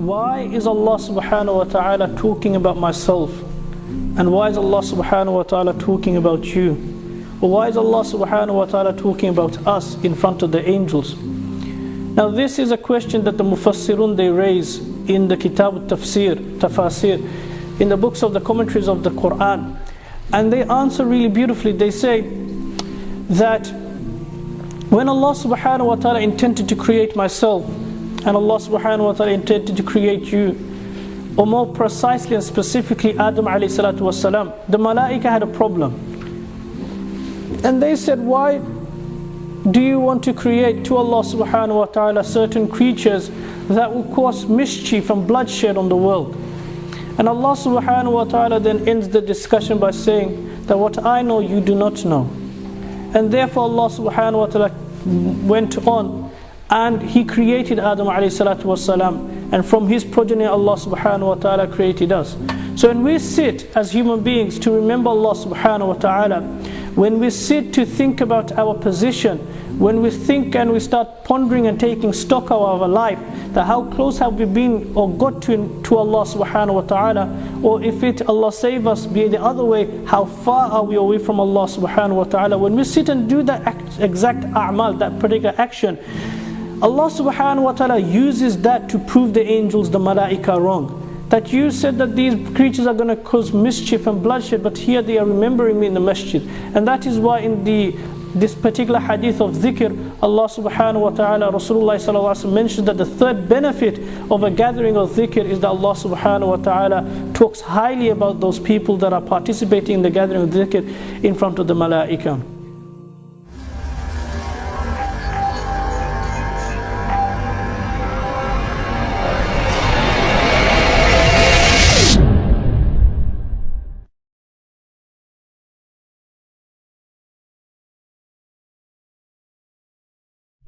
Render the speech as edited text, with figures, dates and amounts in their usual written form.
why is Allah subhanahu wa ta'ala talking about myself? And why is Allah subhanahu wa ta'ala talking about you? Or why is Allah subhanahu wa ta'ala talking about us in front of the angels? Now this is a question that the Mufassirun they raise in the Kitab Tafasir, in the books of the commentaries of the Quran. And they answer really beautifully. They say that when Allah subhanahu wa ta'ala intended to create myself, and Allah subhanahu wa ta'ala intended to create you, or more precisely and specifically Adam alayhi salatu wasalam, the Malaika had a problem. And they said, why do you want to create to Allah subhanahu wa ta'ala certain creatures that will cause mischief and bloodshed on the world? And Allah subhanahu wa ta'ala then ends the discussion by saying that what I know you do not know. And therefore Allah subhanahu wa ta'ala went on and He created Adam alayhi salatu wasalam, and from his progeny Allah subhanahu wa ta'ala created us. So when we sit as human beings to remember Allah subhanahu wa ta'ala, when we sit to think about our position, when we think and we start pondering and taking stock of our life, that how close have we been or got to Allah subhanahu wa ta'ala, or if it, Allah save us, be the other way, how far are we away from Allah subhanahu wa ta'ala? When we sit and do that exact a'mal, that particular action, Allah subhanahu wa ta'ala uses that to prove the angels, the malaika wrong. That you said that these creatures are going to cause mischief and bloodshed, but here they are remembering me in the masjid. And that is why in this particular hadith of dhikr, Allah subhanahu wa ta'ala, Rasulullah sallallahu alaihi wasallam mentioned that the third benefit of a gathering of dhikr is that Allah subhanahu wa ta'ala talks highly about those people that are participating in the gathering of dhikr in front of the malaika.